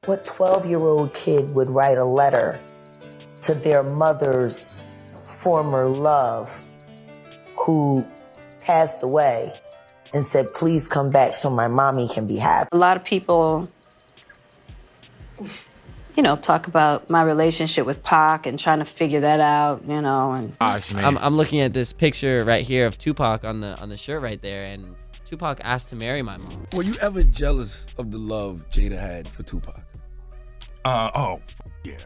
What 12-year-old kid would write a letter to their mother's former love who passed away and said, please come back so my mommy can be happy? A lot of people, you know, talk about my relationship with Pac and trying to figure that out, you know. And I'm looking at this picture right here of Tupac on the shirt right there, and Tupac asked to marry my mom. Were you ever jealous of the love Jada had for Tupac? Yeah.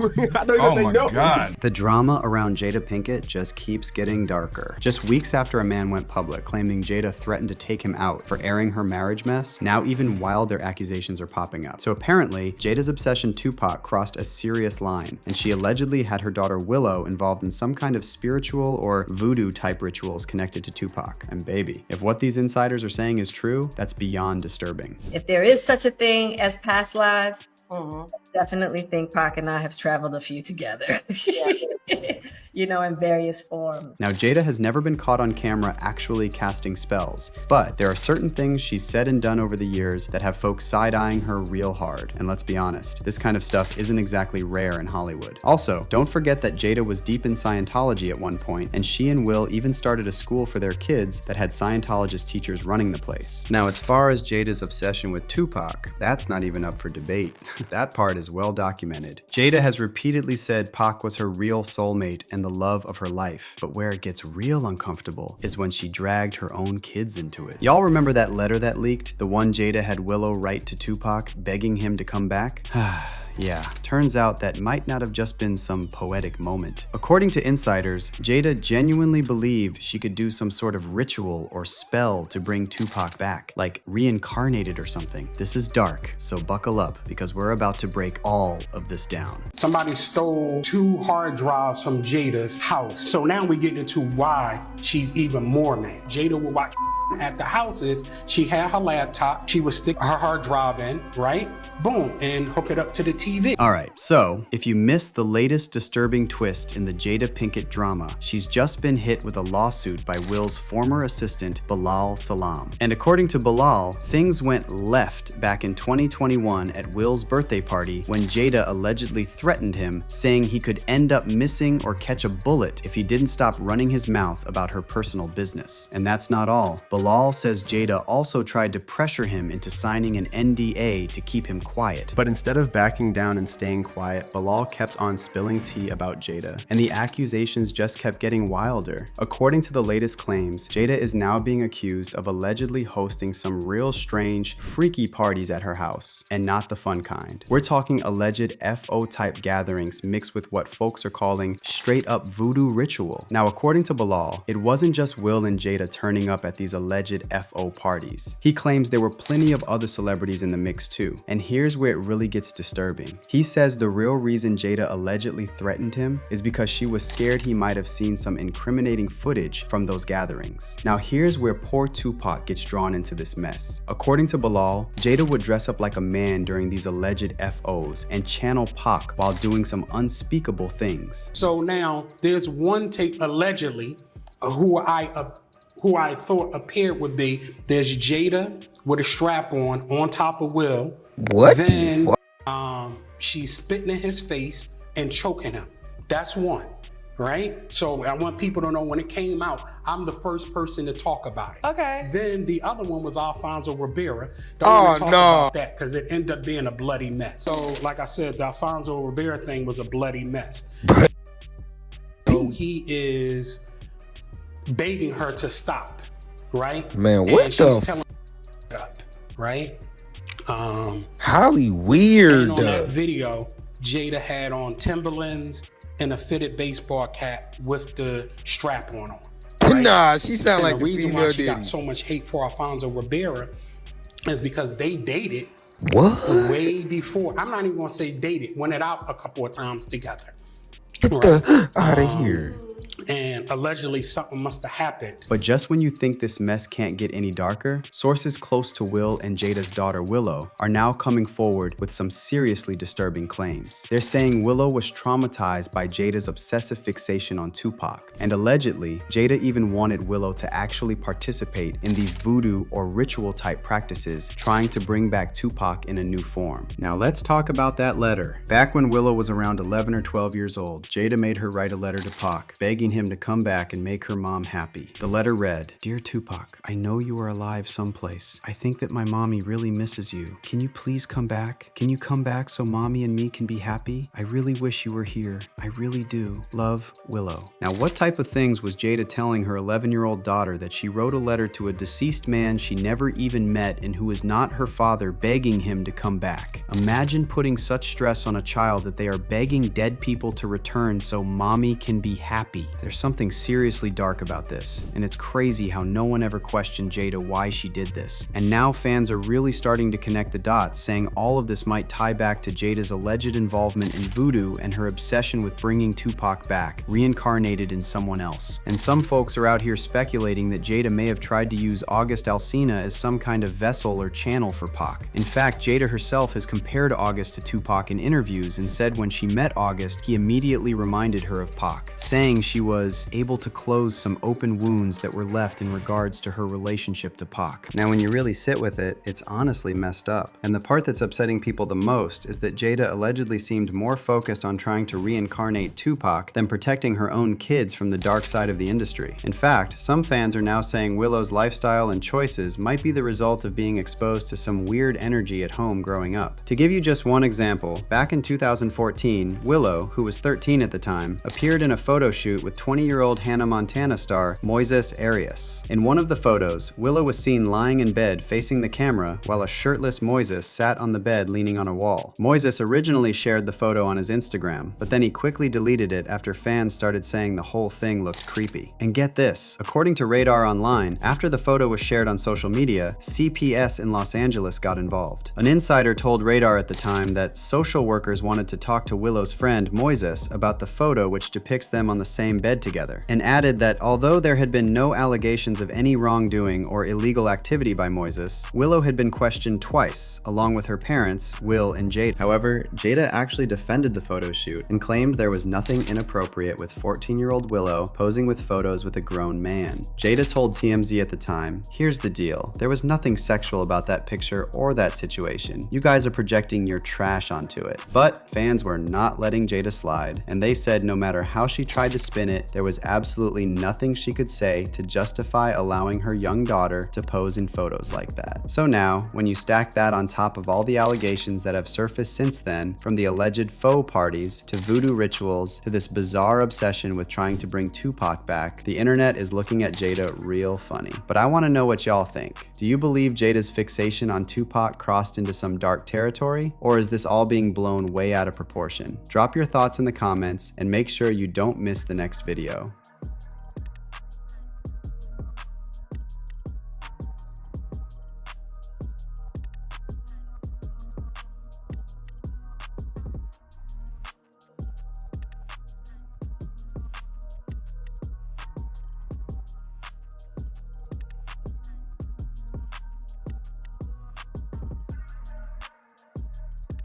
Oh my God. The drama around Jada Pinkett just keeps getting darker. Just weeks after a man went public claiming Jada threatened to take him out for airing her marriage mess, now even wilder accusations are popping up. So apparently, Jada's obsession Tupac crossed a serious line, and she allegedly had her daughter Willow involved in some kind of spiritual or voodoo-type rituals connected to Tupac. And baby, if what these insiders are saying is true, that's beyond disturbing. If there is such a thing as past lives, I definitely think Pac and I have traveled a few together, you know, in various forms. Now, Jada has never been caught on camera actually casting spells, but there are certain things she's said and done over the years that have folks side-eyeing her real hard. And let's be honest, this kind of stuff isn't exactly rare in Hollywood. Also, don't forget that Jada was deep in Scientology at one point, and she and Will even started a school for their kids that had Scientologist teachers running the place. Now, as far as Jada's obsession with Tupac, that's not even up for debate. That part is well documented. Jada has repeatedly said Pac was her real soulmate and the love of her life. But where it gets real uncomfortable is when she dragged her own kids into it. Y'all remember that letter that leaked? The one Jada had Willow write to Tupac, begging him to come back? Yeah, turns out that might not have just been some poetic moment. According to insiders, Jada genuinely believed she could do some sort of ritual or spell to bring Tupac back, like reincarnated or something. This is dark, so buckle up because we're about to break all of this down. Somebody stole 2 hard drives from Jada's house. So now we get into why she's even more mad. Jada will watch at the houses. She had her laptop. She would stick her hard drive in, right? Boom, and hook it up to the TV. All right, so if you missed the latest disturbing twist in the Jada Pinkett drama, she's just been hit with a lawsuit by Will's former assistant, Bilal Salam. And according to Bilal, things went left back in 2021 at Will's birthday party when Jada allegedly threatened him, saying he could end up missing or catch a bullet if he didn't stop running his mouth about her personal business. And that's not all. Bilal says Jada also tried to pressure him into signing an NDA to keep him quiet. But instead of backing down and staying quiet, Bilal kept on spilling tea about Jada, and the accusations just kept getting wilder. According to the latest claims, Jada is now being accused of allegedly hosting some real strange, freaky parties at her house, and not the fun kind. We're talking alleged FO-type gatherings mixed with what folks are calling straight-up voodoo ritual. Now, according to Bilal, it wasn't just Will and Jada turning up at these alleged FO parties. He claims there were plenty of other celebrities in the mix too, and here's where it really gets disturbing. He says the real reason Jada allegedly threatened him is because she was scared he might have seen some incriminating footage from those gatherings. Now here's where poor Tupac gets drawn into this mess. According to Bilal, Jada would dress up like a man during these alleged FOs and channel Pac while doing some unspeakable things. So now there's one tape allegedly who I thought appeared would be, there's Jada with a strap on top of Will. What? Then she's spitting in his face and choking him. That's one, right? So I want people to know when it came out, I'm the first person to talk about it. Okay. Then the other one was Alfonso Ribeira. Don't even talk about that because it ended up being a bloody mess. So like I said, the Alfonso Ribeira thing was a bloody mess. So he is begging her to stop, right? Man, what and the she's telling her up, right? Holly weird. And on that video, Jada had on Timberlands and a fitted baseball cap with the strap on. Right? Nah, she sound and like the reason why she got Diddy. so much hate for Alfonso Ribeira is because they dated way before. I'm not even gonna say dated, went it out a couple of times together. Get the out of here. and allegedly something must have happened. But just when you think this mess can't get any darker, sources close to Will and Jada's daughter Willow are now coming forward with some seriously disturbing claims. They're saying Willow was traumatized by Jada's obsessive fixation on Tupac, and allegedly, Jada even wanted Willow to actually participate in these voodoo or ritual type practices, trying to bring back Tupac in a new form. Now let's talk about that letter. Back when Willow was around 11 or 12 years old, Jada made her write a letter to Pac, begging him to come back and make her mom happy. The letter read, "Dear Tupac, I know you are alive someplace. I think that my mommy really misses you. Can you please come back? Can you come back so mommy and me can be happy? I really wish you were here. I really do. Love, Willow." Now what type of things was Jada telling her 11-year-old daughter that she wrote a letter to a deceased man she never even met and who is not her father, begging him to come back? Imagine putting such stress on a child that they are begging dead people to return so mommy can be happy. There's something seriously dark about this, and it's crazy how no one ever questioned Jada why she did this. And now fans are really starting to connect the dots, saying all of this might tie back to Jada's alleged involvement in voodoo and her obsession with bringing Tupac back, reincarnated in someone else. And some folks are out here speculating that Jada may have tried to use August Alsina as some kind of vessel or channel for Pac. In fact, Jada herself has compared August to Tupac in interviews and said when she met August, he immediately reminded her of Pac, saying she was able to close some open wounds that were left in regards to her relationship to Pac. Now when you really sit with it, it's honestly messed up. And the part that's upsetting people the most is that Jada allegedly seemed more focused on trying to reincarnate Tupac than protecting her own kids from the dark side of the industry. In fact, some fans are now saying Willow's lifestyle and choices might be the result of being exposed to some weird energy at home growing up. To give you just one example, back in 2014, Willow, who was 13 at the time, appeared in a photo shoot with 20-year-old Hannah Montana star Moises Arias. In one of the photos, Willow was seen lying in bed facing the camera while a shirtless Moises sat on the bed leaning on a wall. Moises originally shared the photo on his Instagram, but then he quickly deleted it after fans started saying the whole thing looked creepy. And get this, according to Radar Online, after the photo was shared on social media, CPS in Los Angeles got involved. An insider told Radar at the time that social workers wanted to talk to Willow's friend Moises about the photo which depicts them on the same bed together, and added that although there had been no allegations of any wrongdoing or illegal activity by Moises, Willow had been questioned twice, along with her parents, Will and Jada. However, Jada actually defended the photo shoot and claimed there was nothing inappropriate with 14-year-old Willow posing with photos with a grown man. Jada told TMZ at the time, "Here's the deal. There was nothing sexual about that picture or that situation. You guys are projecting your trash onto it." But fans were not letting Jada slide, and they said no matter how she tried to spin it, there was absolutely nothing she could say to justify allowing her young daughter to pose in photos like that. So now, when you stack that on top of all the allegations that have surfaced since then, from the alleged faux parties to voodoo rituals to this bizarre obsession with trying to bring Tupac back, the internet is looking at Jada real funny. But I want to know what y'all think. Do you believe Jada's fixation on Tupac crossed into some dark territory, or is this all being blown way out of proportion? Drop your thoughts in the comments and make sure you don't miss the next video.